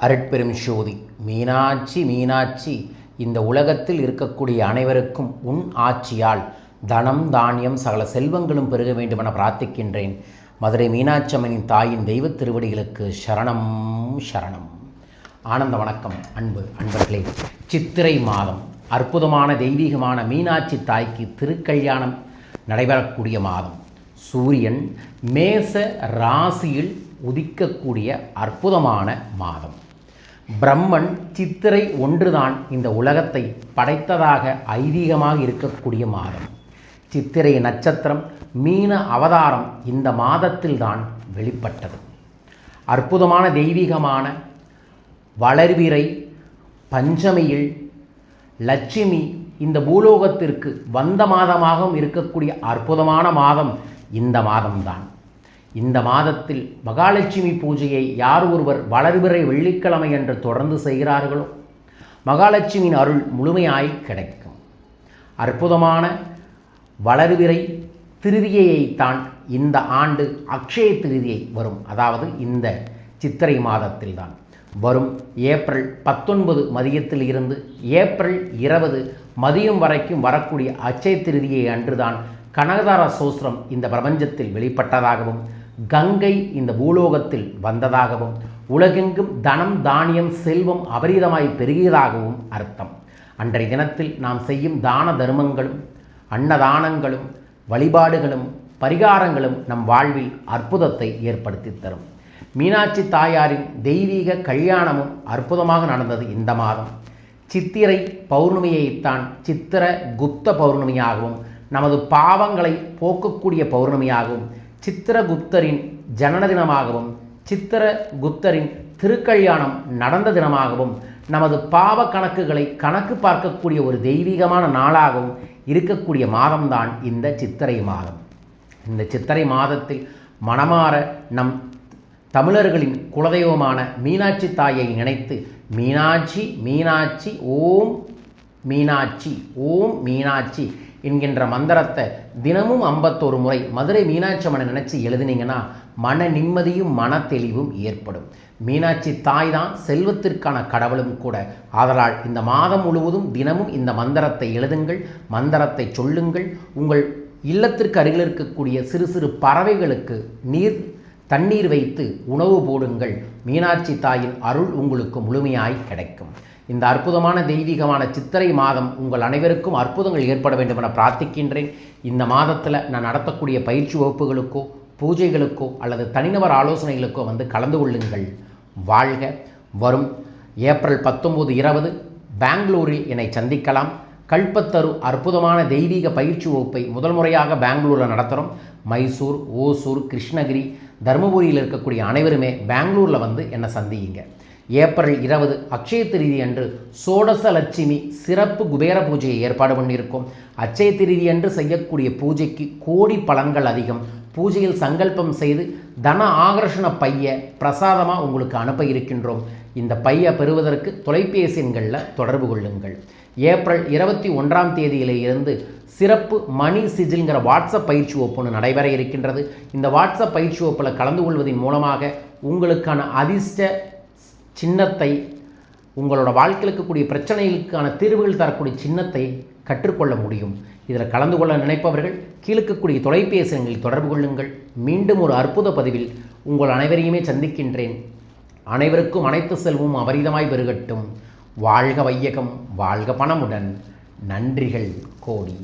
அருட்பெரும் ஜோதி மீனாட்சி மீனாட்சி இந்த உலகத்தில் இருக்கக்கூடிய அனைவருக்கும் உன் ஆட்சியால் தனம் தானியம் சகல செல்வங்களும் பெருக வேண்டுமென பிரார்த்திக்கின்றேன். மதுரை மீனாட்சி அம்மனின் தாயின் தெய்வ திருவடிகளுக்கு சரணம் சரணம். ஆனந்த வணக்கம் அன்பர்களே. சித்திரை மாதம் அற்புதமான தெய்வீகமான மீனாட்சி தாய்க்கு திருக்கல்யாணம் நடைபெறக்கூடிய மாதம். சூரியன் மேச ராசியில் உதிக்கக்கூடிய அற்புதமான மாதம். பிரம்மன் சித்திரை ஒன்றுதான் இந்த உலகத்தை படைத்ததாக ஐதீகமாக இருக்கக்கூடிய மாதம். சித்திரை நட்சத்திரம் மீன அவதாரம் இந்த மாதத்தில்தான் வெளிப்பட்டது. அற்புதமான தெய்வீகமான வளர்பிறை பஞ்சமியில் லட்சுமி இந்த பூலோகத்திற்கு வந்த மாதமாகவும் இருக்கக்கூடிய அற்புதமான மாதம் இந்த மாதம்தான். இந்த மாதத்தில் மகாலட்சுமி பூஜையை யார் ஒருவர் வளர்பிறை வெள்ளிக்கிழமை என்று தொடர்ந்து செய்கிறார்களோ மகாலட்சுமியின் அருள் முழுமையாய் கிடைக்கும். அற்புதமான வளர்பிறை திருதியைத்தான் இந்த ஆண்டு அக்ஷய திருதியை வரும். அதாவது இந்த சித்திரை மாதத்தில்தான் வரும். ஏப்ரல் 19 மதியத்தில் இருந்து ஏப்ரல் 20 மதியம் வரைக்கும் வரக்கூடிய அட்சய திருதியை அன்றுதான் கனகதார சோஸ்திரம் இந்த பிரபஞ்சத்தில் வெளிப்பட்டதாகவும் கங்கை இந்த பூலோகத்தில் வந்ததாகவும் உலகெங்கும் தனம் தானியம் செல்வம் அபரிதமாய் பெருகியதாகவும் அர்த்தம். அன்றைய தினத்தில் நாம் செய்யும் தான தர்மங்களும் அன்னதானங்களும் வழிபாடுகளும் பரிகாரங்களும் நம் வாழ்வில் அற்புதத்தை ஏற்படுத்தி தரும். மீனாட்சி தாயாரின் தெய்வீக கல்யாணமும் அற்புதமாக நடந்தது இந்த மாதம். சித்திரை பௌர்ணமியைத்தான் சித்திர குப்த பௌர்ணமியாகவும் நமது பாவங்களை போக்கக்கூடிய பௌர்ணமியாகவும் சித்திரகுப்தரின் ஜனன தினமாகவும் சித்திரகுப்தரின் திருக்கல்யாணம் நடந்த தினமாகவும் நமது பாவ கணக்குகளை கணக்கு பார்க்கக்கூடிய ஒரு தெய்வீகமான நாளாகவும் இருக்கக்கூடிய மாதம்தான் இந்த சித்திரை மாதம். இந்த சித்திரை மாதத்தில் மனமாற நம் தமிழர்களின் குலதெய்வமான மீனாட்சி தாயை நினைத்து மீனாட்சி மீனாட்சி ஓம் மீனாட்சி ஓம் மீனாட்சி என்கின்ற மந்திரத்தை தினமும் 51 முறை மதுரை மீனாட்சி அம்மனை நினச்சி எழுதினீங்கன்னா மன நிம்மதியும் மன தெளிவும் ஏற்படும். மீனாட்சி தாய் தான் செல்வத்திற்கான கடவுளும் கூட. ஆதலால் இந்த மாதம் முழுவதும் தினமும் இந்த மந்திரத்தை எழுதுங்கள், மந்திரத்தை சொல்லுங்கள். உங்கள் இல்லத்திற்கு அருகில் இருக்கக்கூடிய சிறு சிறு பறவைகளுக்கு தண்ணீர் வைத்து உணவு போடுங்கள். மீனாட்சி தாயின் அருள் உங்களுக்கு முழுமையாய் கிடைக்கும். இந்த அற்புதமான தெய்வீகமான சித்திரை மாதம் உங்கள் அனைவருக்கும் அற்புதங்கள் ஏற்பட வேண்டும் என பிரார்த்திக்கின்றேன். இந்த மாதத்தில் நான் நடத்தக்கூடிய பயிற்சி வகுப்புகளுக்கோ பூஜைகளுக்கோ அல்லது தனிநபர் ஆலோசனைகளுக்கோ வந்து கலந்து கொள்ளுங்கள். வாழ்க. வரும் ஏப்ரல் 19, 20 பெங்களூரில் என்னை சந்திக்கலாம். கல்பத்தரு அற்புதமான தெய்வீக பயிற்சி வகுப்பை முதல் முறையாக பெங்களூரில் நடத்துகிறோம். மைசூர், ஓசூர், கிருஷ்ணகிரி, தருமபுரியில் இருக்கக்கூடிய அனைவருமே பெங்களூரில் வந்து என்னை சந்தியுங்க. ஏப்ரல் 20 அட்சய திருதி அன்று சோடச லட்சுமி சிறப்பு குபேர பூஜையை ஏற்பாடு பண்ணியிருக்கோம். அட்சய திருதி அன்று செய்யக்கூடிய பூஜைக்கு கோடி பலன்கள் அதிகம். பூஜையில் சங்கல்பம் செய்து தன ஆகர்ஷண பைய பிரசாதமாக உங்களுக்கு அனுப்ப இருக்கின்றோம். இந்த பையை பெறுவதற்கு தொலைபேசி எண்களில் தொடர்பு கொள்ளுங்கள். ஏப்ரல் 21ஆம் தேதியிலிருந்து சிறப்பு மணி சிஜில்ங்கிற வாட்ஸ்அப் பயிற்சி வகுப்பு நடைபெற இருக்கின்றது. இந்த வாட்ஸ்அப் பயிற்சி வகுப்பில் கலந்து கொள்வதன் மூலமாக உங்களுக்கான அதிர்ஷ்ட சின்னத்தை, உங்களோட வாழ்க்கையில் இருக்கக்கூடிய பிரச்சனைகளுக்கான தீர்வுகள் தரக்கூடிய சின்னத்தை கற்றுக்கொள்ள முடியும். இதில் கலந்து கொள்ள நினைப்பவர்கள் கீழக்கக்கூடிய தொலைபேசி எண்களில் தொடர்பு கொள்ளுங்கள். மீண்டும் ஒரு அற்புத பதிவில் உங்கள் அனைவரையுமே சந்திக்கின்றேன். அனைவருக்கும் அனைத்து செல்வமும் அபரிதமாய் பெருகட்டும். வாழ்க வையகம், வாழ்க பணமுடன். நன்றிகள் கோடி.